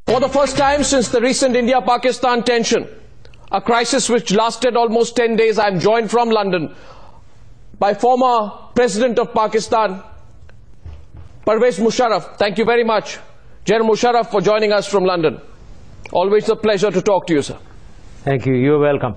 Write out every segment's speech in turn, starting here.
For the first time since the recent India-Pakistan tension, a crisis which lasted almost 10 days, I am joined from London by former President of Pakistan, Pervez Musharraf. Thank you very much, General Musharraf, for joining us from London. Always a pleasure to talk to you, sir. Thank you. You're welcome.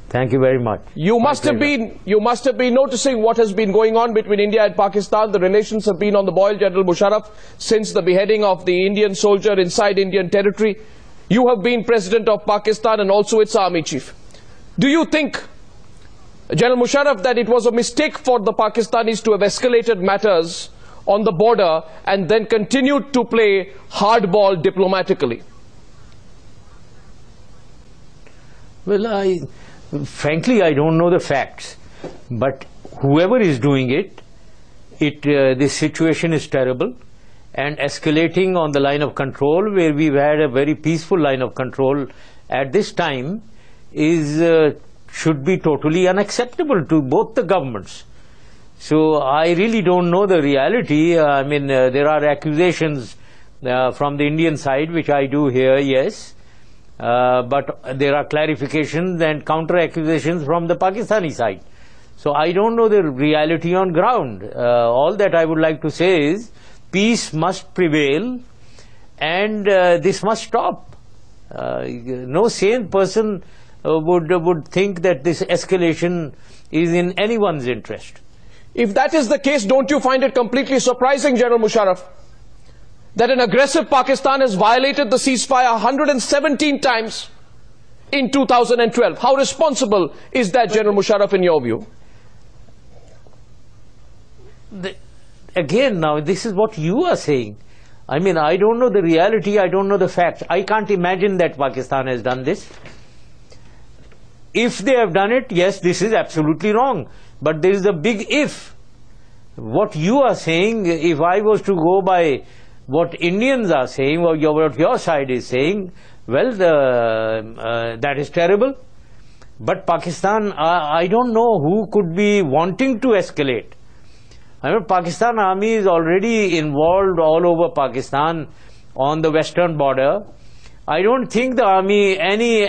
Thank you very much. You must have been noticing what has been going on between India and Pakistan. The relations have been on the boil, General Musharraf, since the beheading of the Indian soldier inside Indian territory. You have been President of Pakistan and also its army chief. Do you think, General Musharraf, that it was a mistake for the Pakistanis to have escalated matters on the border and then continued to play hardball diplomatically? Well, frankly, I don't know the facts, but whoever is doing it, this situation is terrible, and escalating on the line of control, where we've had a very peaceful line of control at this time, should be totally unacceptable to both the governments. So I really don't know the reality. I mean, there are accusations from the Indian side, which I do hear, yes. But there are clarifications and counter-accusations from the Pakistani side. So I don't know the reality on ground. All that I would like to say is peace must prevail, and this must stop. No sane person would think that this escalation is in anyone's interest. If that is the case, don't you find it completely surprising, General Musharraf, that an aggressive Pakistan has violated the ceasefire 117 times in 2012. How responsible is that, General Musharraf, in your view? Again, now, this is what you are saying. I mean, I don't know the reality, I don't know the facts. I can't imagine that Pakistan has done this. If they have done it, yes, this is absolutely wrong. But there is a big if. What you are saying, if I was to go by what Indians are saying, or what your side is saying, well, that is terrible. But Pakistan, I don't know who could be wanting to escalate. I mean, Pakistan army is already involved all over Pakistan on the western border. I don't think the army, any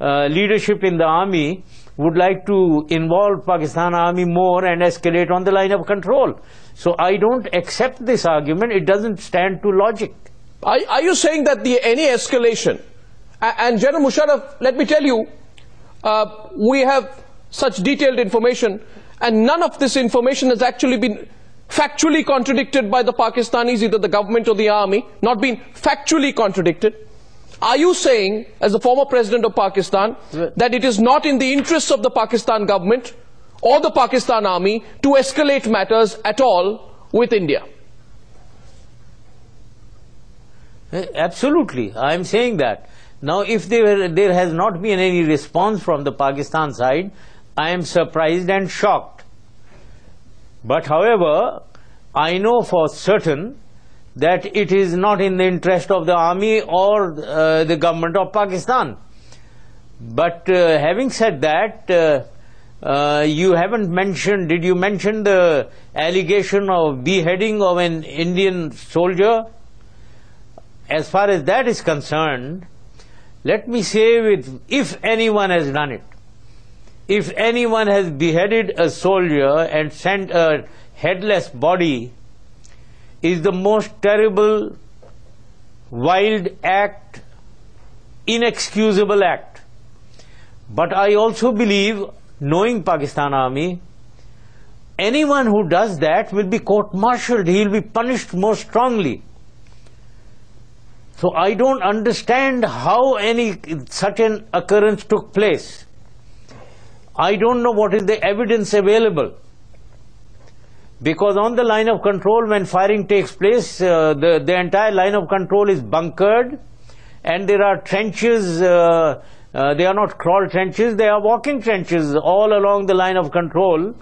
leadership in the army would like to involve Pakistan army more and escalate on the line of control. So I don't accept this argument. It doesn't stand to logic. Are you saying that any escalation, and General Musharraf, let me tell you, we have such detailed information, and none of this information has actually been factually contradicted by the Pakistanis, either the government or the army, not been factually contradicted. Are you saying, as the former President of Pakistan, that it is not in the interests of the Pakistan government or the Pakistan army to escalate matters at all with India? Absolutely, I am saying that. Now, if there has not been any response from the Pakistan side, I am surprised and shocked. But however, I know for certain that it is not in the interest of the army or the government of Pakistan. But having said that, you haven't mentioned, did you mention the allegation of beheading of an Indian soldier? As far as that is concerned, let me say, if anyone has done it, if anyone has beheaded a soldier and sent a headless body, is the most terrible, wild act, inexcusable act. But I also believe, knowing Pakistan army, anyone who does that will be court-martialed. He will be punished more strongly. So I don't understand how such an occurrence took place. I don't know what is the evidence available. Because on the line of control, when firing takes place, the entire line of control is bunkered, and there are trenches. They are not crawl trenches, they are walking trenches all along the line of control.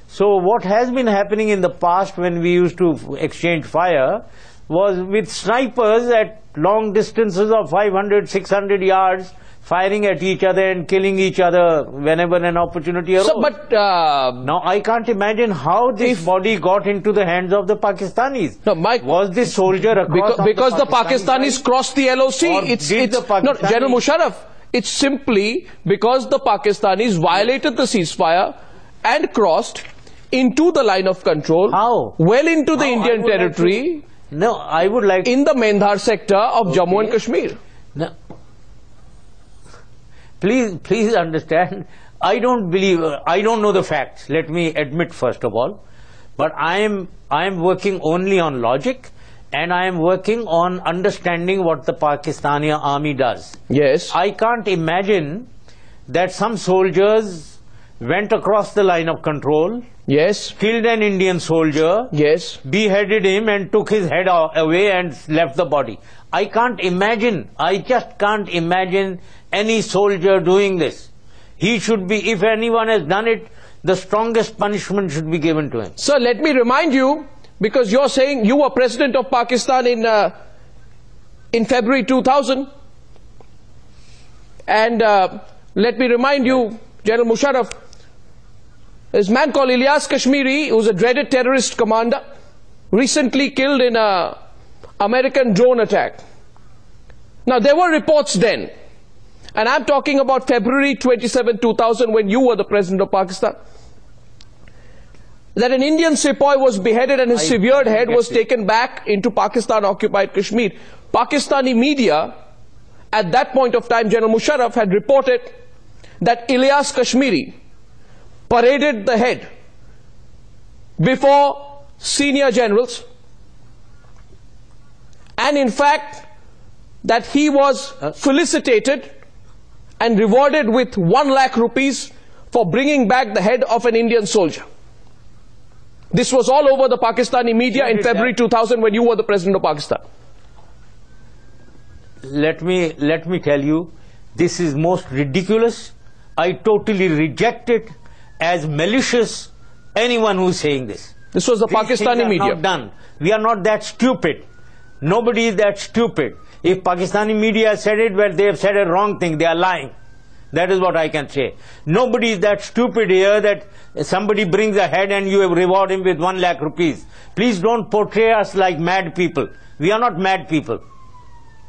So what has been happening in the past when we used to exchange fire was with snipers at long distances of 500, 600 yards, firing at each other and killing each other whenever an opportunity arose. So, but now I can't imagine how this body got into the hands of the Pakistanis. No, Mike, was this soldier across because the Pakistanis crossed the LOC? No, General Musharraf, it's simply because the Pakistanis violated the ceasefire and crossed into the line of control. How? Well into the Indian territory. No, I would like in the Mendhar sector of Jammu and Kashmir. No. Please understand, I don't know the facts, let me admit first of all, but I am working only on logic, and I am working on understanding what the Pakistani army does. Yes. I can't imagine that some soldiers went across the line of control, yes, killed an Indian soldier, yes, beheaded him and took his head away and left the body. I just can't imagine any soldier doing this. He should be, if anyone has done it, the strongest punishment should be given to him. Sir, let me remind you, because you're saying you were President of Pakistan in February 2000, and let me remind you, General Musharraf, there's a man called Ilyas Kashmiri, who's a dreaded terrorist commander, recently killed in an American drone attack. Now, there were reports then, and I'm talking about February 27, 2000, when you were the President of Pakistan, that an Indian sepoy was beheaded and his severed head was taken back into Pakistan-occupied Kashmir. Pakistani media, at that point of time, General Musharraf had reported that Ilyas Kashmiri paraded the head before senior generals, and in fact that he was felicitated and rewarded with 1 lakh rupees for bringing back the head of an Indian soldier. This was all over the Pakistani media in February 2000 when you were the President of Pakistan. Let me tell you, this is most ridiculous. I totally reject it as malicious, anyone who is saying this. This was the Pakistani media. Not done. We are not that stupid. Nobody is that stupid. If Pakistani media said it, well, they have said a wrong thing, they are lying. That is what I can say. Nobody is that stupid here that somebody brings a head and you reward him with 1 lakh rupees. Please don't portray us like mad people. We are not mad people.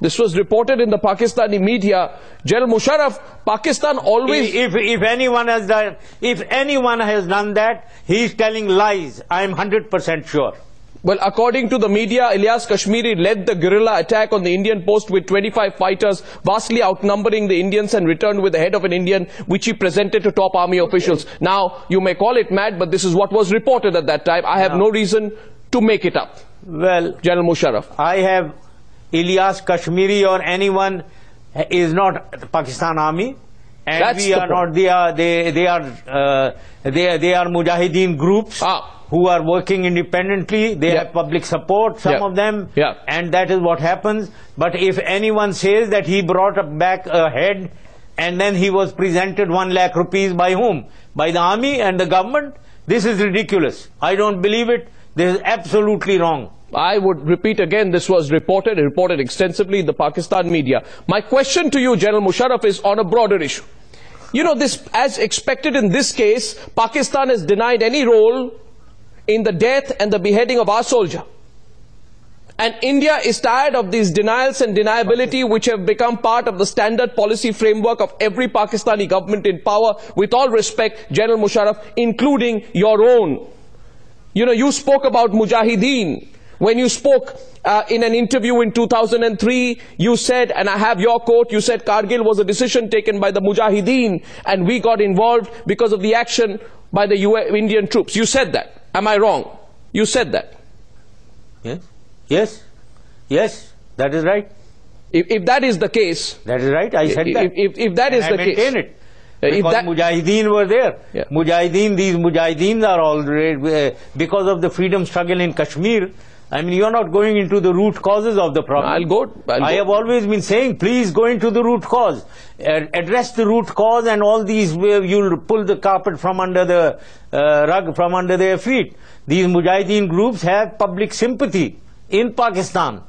This was reported in the Pakistani media. General Musharraf, Pakistan always... If anyone has done that, he is telling lies. I am 100% sure. Well, according to the media, Ilyas Kashmiri led the guerrilla attack on the Indian post with 25 fighters, vastly outnumbering the Indians, and returned with the head of an Indian, which he presented to top army officials. Now, you may call it mad, but this is what was reported at that time. I have no reason to make it up. Well, General Musharraf, I have Ilyas Kashmiri or anyone is not Pakistan Army, and that's we are not. They are Mujahideen groups. Who are working independently, they have public support, some of them, and that is what happens. But if anyone says that he brought back a head and then he was presented 1 lakh rupees by whom? By the army and the government? This is ridiculous. I don't believe it. This is absolutely wrong. I would repeat again, this was reported extensively in the Pakistan media. My question to you, General Musharraf, is on a broader issue. You know, this, as expected in this case, Pakistan has denied any role in the death and the beheading of our soldier. And India is tired of these denials and deniability which have become part of the standard policy framework of every Pakistani government in power, with all respect, General Musharraf, including your own. You know, you spoke about Mujahideen. When you spoke in an interview in 2003, you said, and I have your quote, you said Kargil was a decision taken by the Mujahideen and we got involved because of the action by the Indian troops. You said that. Am I wrong? You said that. Yes, that is right. If that is the case... That is right, I said that. If that is the case... I maintain it. Because Mujahideen were there. These Mujahideens are all... because of the freedom struggle in Kashmir, I mean, you are not going into the root causes of the problem. I'll go. I have always been saying, please go into the root cause. Address the root cause, and all these, you'll pull the carpet from under the rug, from under their feet. These Mujahideen groups have public sympathy in Pakistan.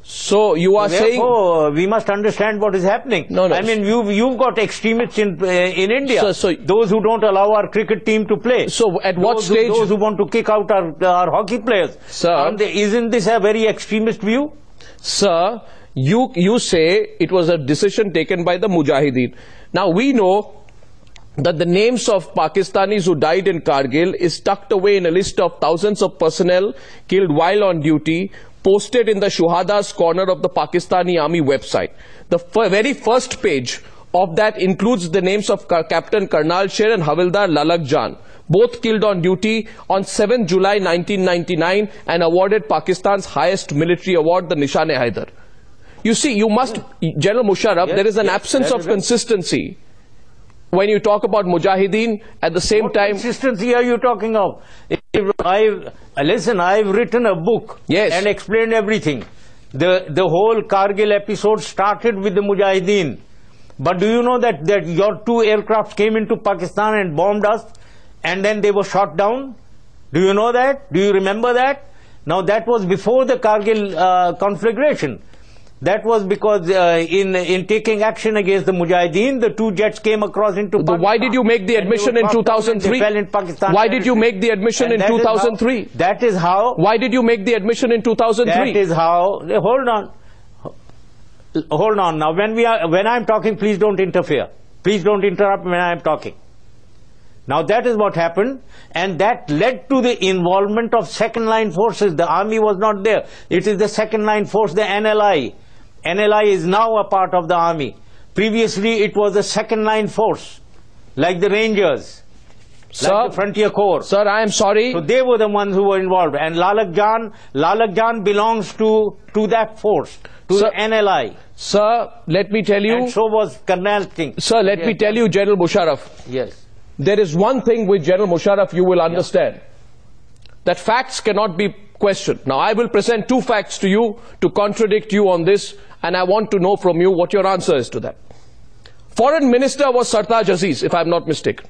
So you are saying... Therefore, we must understand what is happening. No. I mean, you've got extremists in India. So those who don't allow our cricket team to play. So at what stage... Those who want to kick out our hockey players. Sir... Isn't this a very extremist view? Sir, you say it was a decision taken by the Mujahideen. Now we know that the names of Pakistanis who died in Kargil is tucked away in a list of thousands of personnel killed while on duty, posted in the Shuhada's corner of the Pakistani Army website. The very first page of that includes the names of Captain Karnal Sher and Havildar Lalak Jan, both killed on duty on 7 July 1999 and awarded Pakistan's highest military award, the Nishan-e-Haidar. You see, you must, General Musharraf, there is an absence of consistency. When you talk about Mujahideen, at the same time... What consistency are you talking of? Listen, I've written a book and explained everything. The whole Kargil episode started with the Mujahideen. But do you know that your 2 aircrafts came into Pakistan and bombed us, and then they were shot down? Do you know that? Do you remember that? Now that was before the Kargil conflagration. That was because in taking action against the Mujahideen, the 2 jets came across into Pakistan. Why did you make the admission in 2003? They fell in Pakistan. Why did you make the admission in 2003? That is how... Why did you make the admission in 2003? That is how... Hold on. Hold on. Now, when I'm talking, please don't interfere. Please don't interrupt when I'm talking. Now, that is what happened, and that led to the involvement of second-line forces. The army was not there. It is the second-line force, the NLI. NLI is now a part of the army. Previously, it was the second-line force, like the Rangers, like the Frontier Corps. Sir, I am sorry. So they were the ones who were involved. And Lalak Jan belongs to that force, to the NLI. Sir, let me tell you... And so was Karnal Singh. Sir, let me tell you, General Musharraf. Yes. There is one thing with General Musharraf you will understand. That facts cannot be questioned. Now, I will present 2 facts to you to contradict you on this, and I want to know from you what your answer is to that. Foreign Minister was Sartaj Aziz, if I am not mistaken.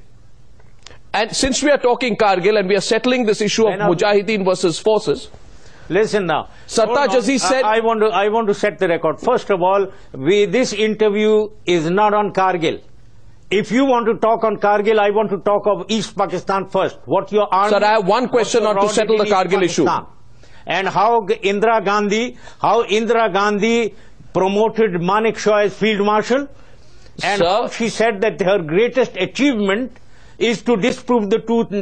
And since we are talking Kargil and we are settling this issue of Mujahideen versus forces... Listen now. Sartaj Aziz said... I want to set the record. First of all, this interview is not on Kargil. If you want to talk on Kargil, I want to talk of East Pakistan first. What your army... Sir, I have one question on to settle the Kargil issue. And how Indira Gandhi promoted Manik Shah as Field Marshal. And how she said that her greatest achievement is to disprove the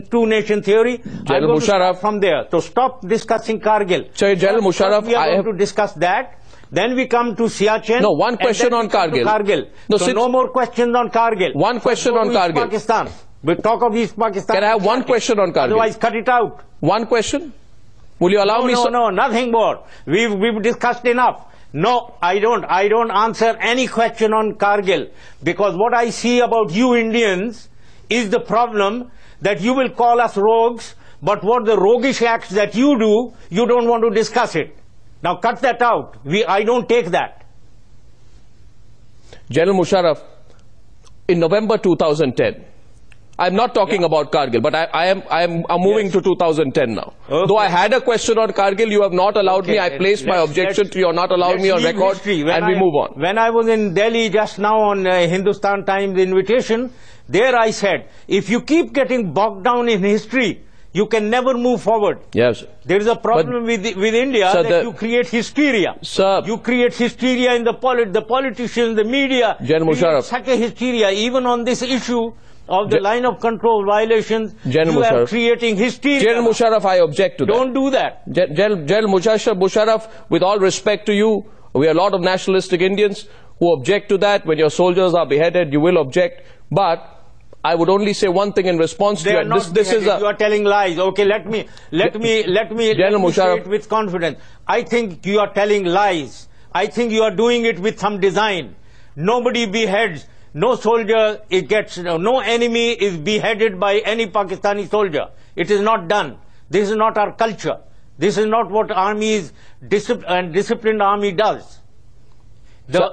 two-nation theory. General Musharraf, from there. So stop discussing Kargil. General Musharraf, we are going to discuss that. Then we come to Siachen. No, one question on Kargil. No, so no more questions on Kargil. One question on Kargil. Pakistan. We'll talk of East Pakistan. Can I have one question on Kargil? Otherwise, cut it out. One question? Will you allow me? No, nothing more. We've discussed enough. No, I don't answer any question on Kargil. Because what I see about you Indians is the problem that you will call us rogues, but what the roguish acts that you do, you don't want to discuss it. Now cut that out. I don't take that. General Musharraf, in November 2010, I'm not talking about Kargil, but I'm moving to 2010 now. Okay. Though I had a question on Kargil, you have not allowed me. I placed my objection to you, not allowed me on record, and we move on. When I was in Delhi just now on Hindustan Times invitation, there I said, if you keep getting bogged down in history, you can never move forward. Yes. There is a problem with India, that you create hysteria. Sir, you create hysteria in the politicians, the media. General Musharraf, such a hysteria, even on this issue of the line of control violations. General you are creating hysteria. General Musharraf, I object to that. Don't do that. General Musharraf, with all respect to you, we are a lot of nationalistic Indians who object to that. When your soldiers are beheaded, you will object. But I would only say one thing in response to you. This is you are telling lies. Okay, let me say it with confidence. I think you are telling lies. I think you are doing it with some design. Nobody beheads. No soldier no enemy is beheaded by any Pakistani soldier. It is not done. This is not our culture. This is not what disciplined army does.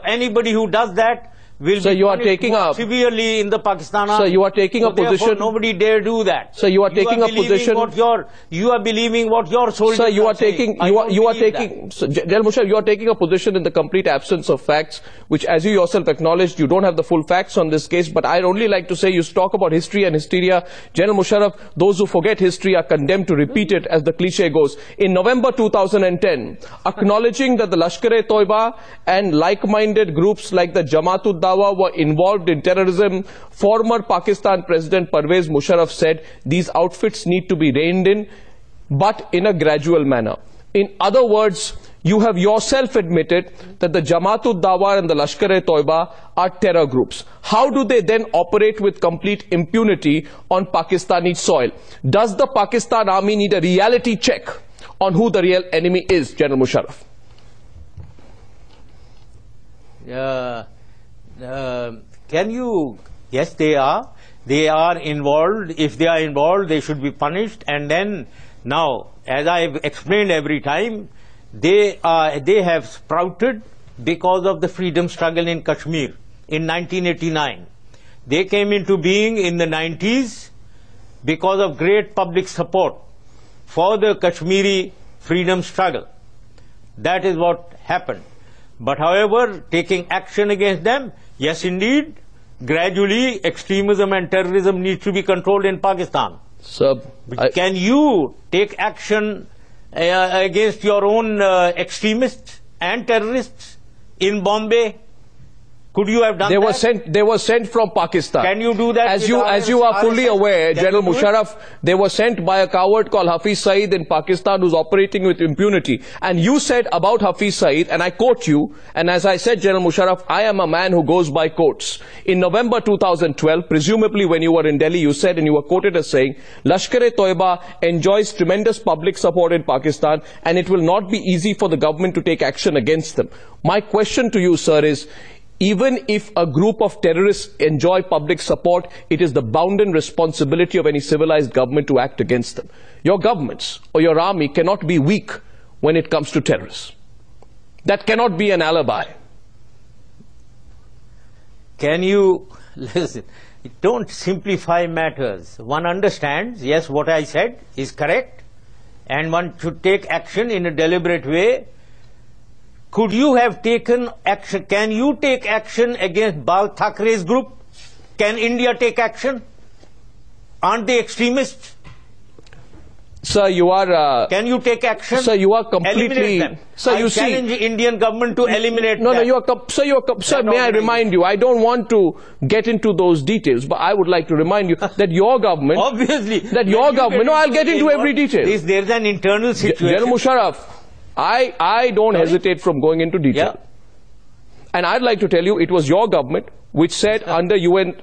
Anybody who does that will So be you are punished taking more a severely in the Pakistan army. So you are taking a Therefore, position. nobody dare do that. So you are taking a position. You are believing what your soldiers Sir, you are saying. taking, so, General Musharraf, you are taking a position in the complete absence of facts, which, as you yourself acknowledged, you don't have the full facts on this case. But I'd only like to say, you talk about history and hysteria. General Musharraf, those who forget history are condemned to repeat it, as the cliche goes. In November 2010, acknowledging that the Lashkar-e-Toiba and like-minded groups like the Jamaat-ud-Dawa were involved in terrorism, former Pakistan President Pervez Musharraf said these outfits need to be reined in, but in a gradual manner. In other words, you have yourself admitted that the Jamaat-ud-Dawa and the Lashkar-e-Toiba are terror groups. How do they then operate with complete impunity on Pakistani soil? Does the Pakistan army need a reality check on who the real enemy is, General Musharraf? Can you? Yes, they are. They are involved. If they are involved, they should be punished. And then, now, as I've explained every time, they have sprouted because of the freedom struggle in Kashmir in 1989. They came into being in the 90s because of great public support for the Kashmiri freedom struggle. That is what happened. But however, taking action against them, yes indeed, gradually extremism and terrorism needs to be controlled in Pakistan. Sir, can you take action against your own extremists and terrorists in Bombay? Could you have done that? They were sent from Pakistan. Can you do that? As you are fully aware, General Musharraf, they were sent by a coward called Hafiz Saeed in Pakistan, who's operating with impunity. And you said about Hafiz Saeed, and I quote you, and as I said, General Musharraf, I am a man who goes by quotes. In November 2012, presumably when you were in Delhi, you said, and you were quoted as saying, Lashkar-e-Toiba enjoys tremendous public support in Pakistan, and it will not be easy for the government to take action against them. My question to you, sir, is, even if a group of terrorists enjoy public support, it is the bounden responsibility of any civilized government to act against them. Your governments or your army cannot be weak when it comes to terrorists. That cannot be an alibi. Can you, listen, don't simplify matters. One understands, yes, what I said is correct, and one should take action in a deliberate way. Could you have taken action? Can you take action against Bal Thakre's group? Can India take action? Aren't they extremists? Sir, you are... can you take action? Sir, you are completely... Sir, you challenge the Indian government to eliminate No, that. no, you are... Sir, may I remind you, I don't want to get into those details, but I would like to remind you that your government... Obviously. That your government... No, I'll get into every detail. There's an internal situation. General Musharraf, I don't hesitate from going into detail. Yeah. And I'd like to tell you, it was your government which said under UN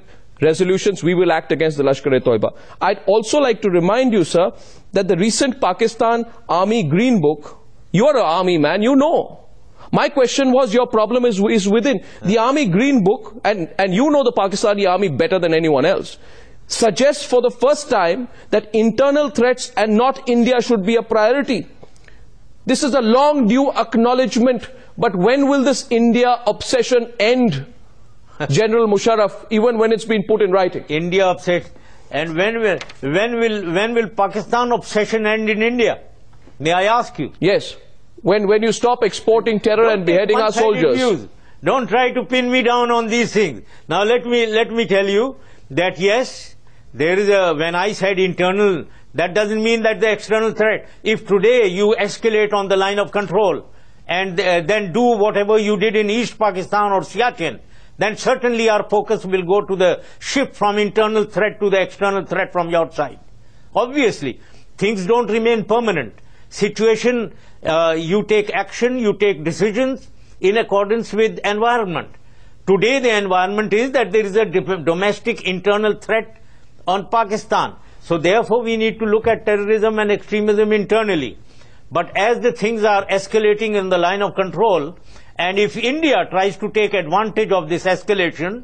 resolutions, we will act against the Lashkar-e-Toiba. I'd also like to remind you, sir, that the recent Pakistan Army Green Book, you're an army man, you know. My question was, your problem is within. The Army Green Book, and you know the Pakistani army better than anyone else, suggests for the first time that internal threats and not India should be a priority. This is a long due acknowledgement, but when will this India obsession end, General Musharraf, even when it's been put in writing? India obsession. And when will Pakistan obsession end in India? May I ask you? Yes. When you stop exporting terror and beheading our soldiers. Views. Don't try to pin me down on these things. Now let me tell you that yes, there is when I said internal, that doesn't mean that the external threat. If today you escalate on the line of control and then do whatever you did in East Pakistan or Siachen, then certainly our focus will go to the shift from internal threat to the external threat from your side. Obviously, things don't remain permanent. Situation, you take action, you take decisions in accordance with environment. Today the environment is that there is a domestic internal threat on Pakistan. So therefore we need to look at terrorism and extremism internally. But as the things are escalating in the line of control, and if India tries to take advantage of this escalation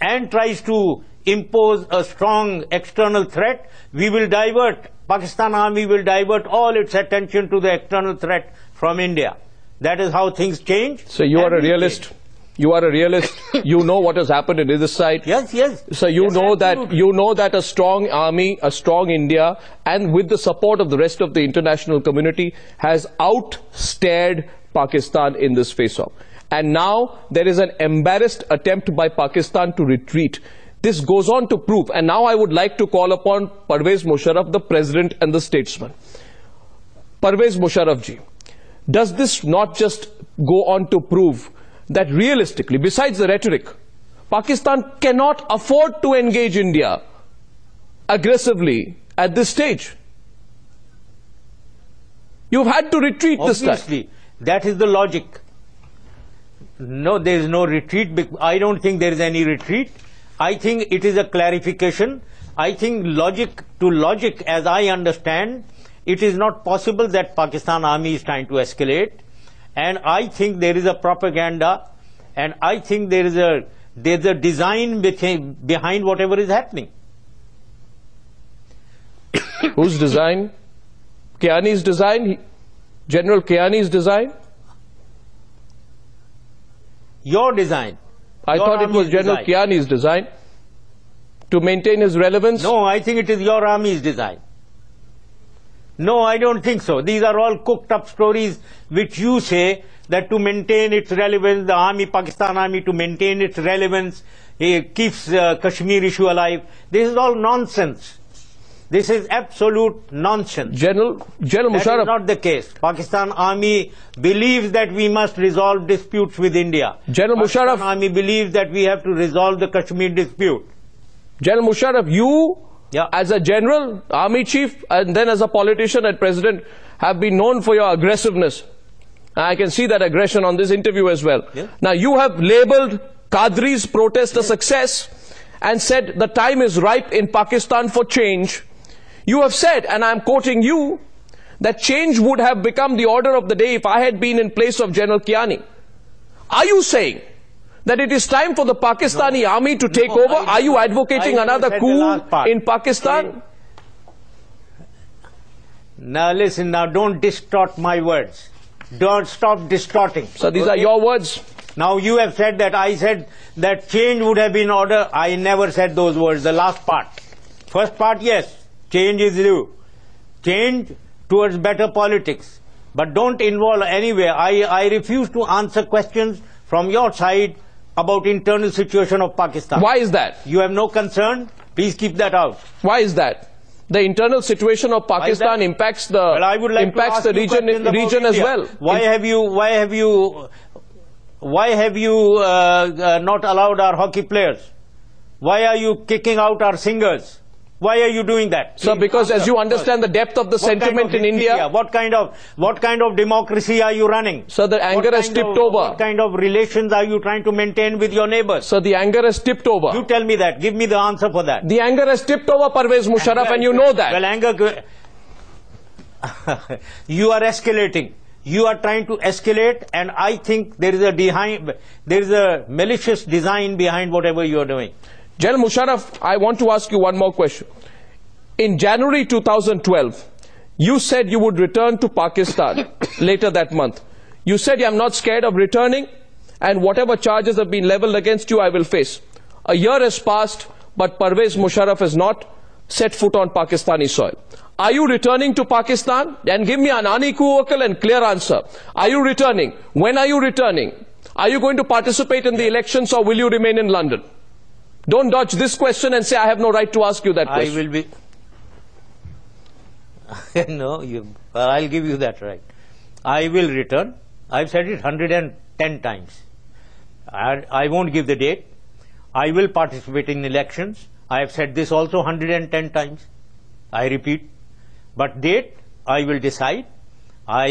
and tries to impose a strong external threat, we will divert, Pakistan Army will divert all its attention to the external threat from India. That is how things change. So you are a realist. You are a realist. You know what has happened in this side. Yes, yes. So you know that a strong army, a strong India, and with the support of the rest of the international community, has outstared Pakistan in this face-off. And now there is an embarrassed attempt by Pakistan to retreat. This goes on to prove, and now I would like to call upon Pervez Musharraf, the president and the statesman. Pervez Musharraf ji, does this not just go on to prove that realistically, besides the rhetoric, Pakistan cannot afford to engage India aggressively at this stage? You've had to retreat this time. Obviously, that is the logic. No, there is no retreat. I don't think there is any retreat. I think it is a clarification. I think logic to logic, as I understand, it is not possible that Pakistan army is trying to escalate. And I think there is a propaganda, and I think there's a design behind whatever is happening. Whose design? Kiani's design? General Kiani's design? Your design. I thought it was General Kiani's design to maintain his relevance. No, I think it is your army's design. No, I don't think so. These are all cooked up stories which you say that to maintain its relevance, the army, Pakistan army, to maintain its relevance, keeps Kashmir issue alive. This is all nonsense. This is absolute nonsense. General Musharraf. That is not the case. Pakistan army believes that we must resolve disputes with India. General Musharraf. Pakistan army believes that we have to resolve the Kashmir dispute. General Musharraf, you as a general, army chief, and then as a politician and president, have been known for your aggressiveness. And I can see that aggression on this interview as well. Yeah. Now, you have labeled Qadri's protest a success and said the time is ripe in Pakistan for change. You have said, and I am quoting you, that change would have become the order of the day if I had been in place of General Kiani. Are you saying that it is time for the Pakistani army to take over? Are you advocating another coup in Pakistan? Now listen, now don't distort my words. Don't stop distorting. So these are your words. Now you have said that I said that change would have been order. I never said those words, the last part. First part, yes, change is due. Change towards better politics. But don't involve anywhere. I refuse to answer questions from your side about internal situation of Pakistan. Why is that? You have no concern? Please keep that out. Why is that? The internal situation of Pakistan impacts the region as well. Why have you not allowed our hockey players? Why are you kicking out our singers? Why are you doing that? Sir, because as you understand the depth of the sentiment in India. What kind of democracy are you running? Sir, the anger has tipped over. What kind of relations are you trying to maintain with your neighbors? Sir, the anger has tipped over. You tell me that. Give me the answer for that. The anger has tipped over, Pervez Musharraf, and you know that. Well, anger... You are escalating. You are trying to escalate, and I think there is a malicious design behind whatever you are doing. General Musharraf, I want to ask you one more question. In January 2012, you said you would return to Pakistan later that month. You said, I'm not scared of returning, and whatever charges have been leveled against you, I will face. A year has passed, but Pervez Musharraf has not set foot on Pakistani soil. Are you returning to Pakistan? And give me an unequivocal and clear answer. Are you returning? When are you returning? Are you going to participate in the elections, or will you remain in London? Don't dodge this question and say I have no right to ask you that question. I will be... No, I'll give you that right. I will return. I've said it 110 times. I won't give the date. I will participate in elections. I have said this also 110 times. I repeat. But date, I will decide. I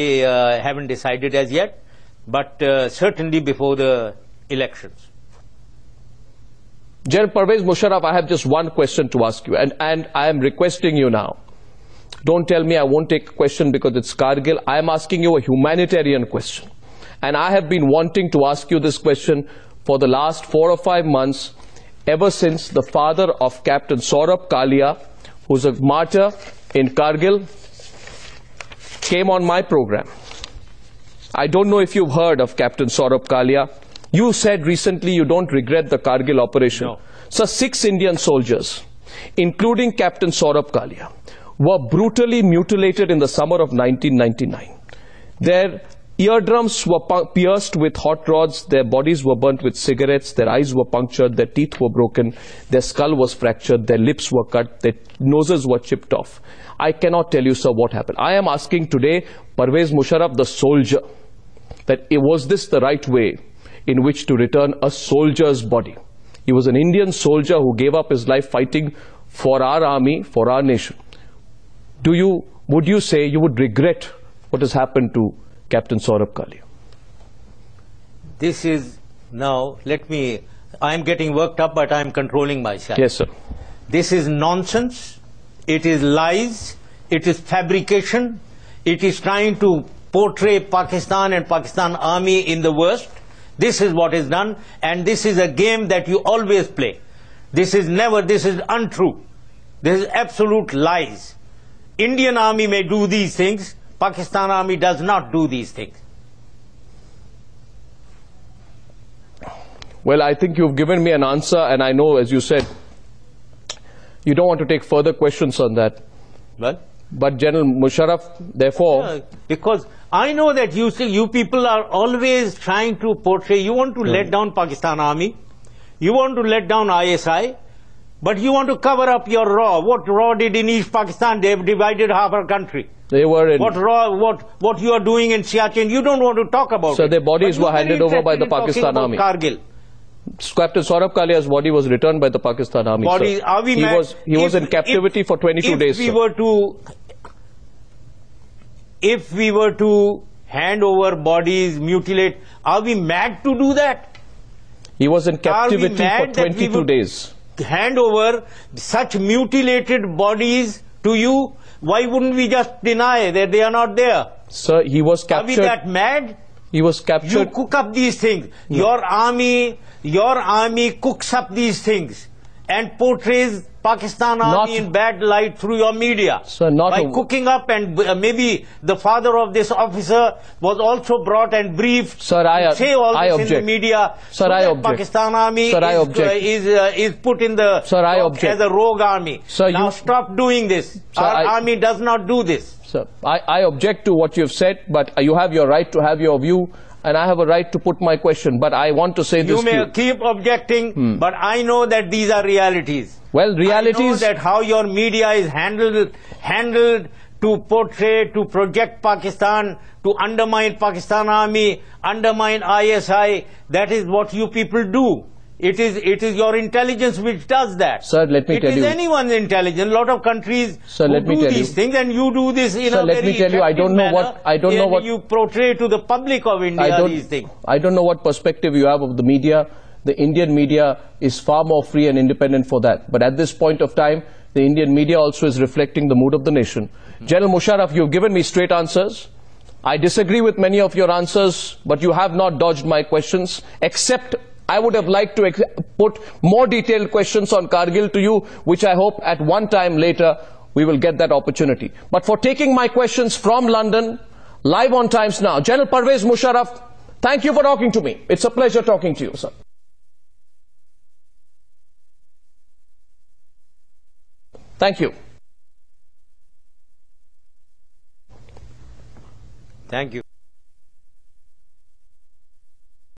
haven't decided as yet, but certainly before the elections. General Pervez Musharraf, I have just one question to ask you, and I am requesting you now. Don't tell me I won't take a question because it's Kargil. I am asking you a humanitarian question. And I have been wanting to ask you this question for the last 4 or 5 months, ever since the father of Captain Saurabh Kalia, who's a martyr in Kargil, came on my program. I don't know if you've heard of Captain Saurabh Kalia. You said recently you don't regret the Kargil operation. No. So 6 Indian soldiers, including Captain Saurabh Kalia, were brutally mutilated in the summer of 1999. Their eardrums were pierced with hot rods, their bodies were burnt with cigarettes, their eyes were punctured, their teeth were broken, their skull was fractured, their lips were cut, their noses were chipped off. I cannot tell you, sir, what happened. I am asking today, Pervez Musharraf, the soldier, that was this the right way in which to return a soldier's body? He was an Indian soldier who gave up his life fighting for our army, for our nation. Would you say you would regret what has happened to Captain Saurabh Kalia? This is, now, I am getting worked up, but I am controlling myself. Yes, sir. This is nonsense. It is lies. It is fabrication. It is trying to portray Pakistan and Pakistan army in the worst. This is what is done, and this is a game that you always play. This is untrue. This is absolute lies. Indian army may do these things. Pakistan army does not do these things. Well, I think you've given me an answer, and I know, as you said, you don't want to take further questions on that. Well, but General Musharraf, therefore... Yeah, because I know that you people are always trying to portray, you want to let down Pakistan army, you want to let down ISI, but you want to cover up your RAW. What RAW did in East Pakistan? They've divided half our country. They were in... What you are doing in Siachen, you don't want to talk about so it. So their bodies were handed over by the Pakistan army. Kargil. Captain Saurabh Kalia's body was returned by the Pakistan army. He was in captivity for 22 days. If we were to hand over bodies, mutilate, are we mad to do that? He was in captivity for 22 days. Hand over such mutilated bodies to you? Why wouldn't we just deny that they are not there? Sir, he was captured. Are we that mad? He was captured. You cook up these things. No. Your army cooks up these things and portrays Pakistan army in bad light through your media. Sir, by cooking up, and maybe the father of this officer was also brought and briefed. Sir, say all this object. in the media. Sir, so I that object. Pakistan army Sir, is put in the Sir, I object. as a rogue army. Sir, now stop doing this. Sir, our army does not do this. Sir, I object to what you've said, but you have your right to have your view, and I have a right to put my question. But I want to say this to you. You may keep objecting, but I know that these are realities. Well, realities... I know that how your media is handled to portray, to project Pakistan, to undermine Pakistan army, undermine ISI. That is what you people do. It is your intelligence which does that. Sir, let me tell you. It is anyone's intelligence. A lot of countries do these things, and you do this in a very effective manner. I don't know what you portray to the public of India these things. I don't know what perspective you have of the media. The Indian media is far more free and independent for that. But at this point of time, the Indian media also is reflecting the mood of the nation. General Musharraf, you've given me straight answers. I disagree with many of your answers, but you have not dodged my questions, except I would have liked to put more detailed questions on Kargil to you, which I hope at one time later we will get that opportunity. But for taking my questions from London, live on Times Now, General Pervez Musharraf, thank you for talking to me. It's a pleasure talking to you, sir. Thank you. Thank you.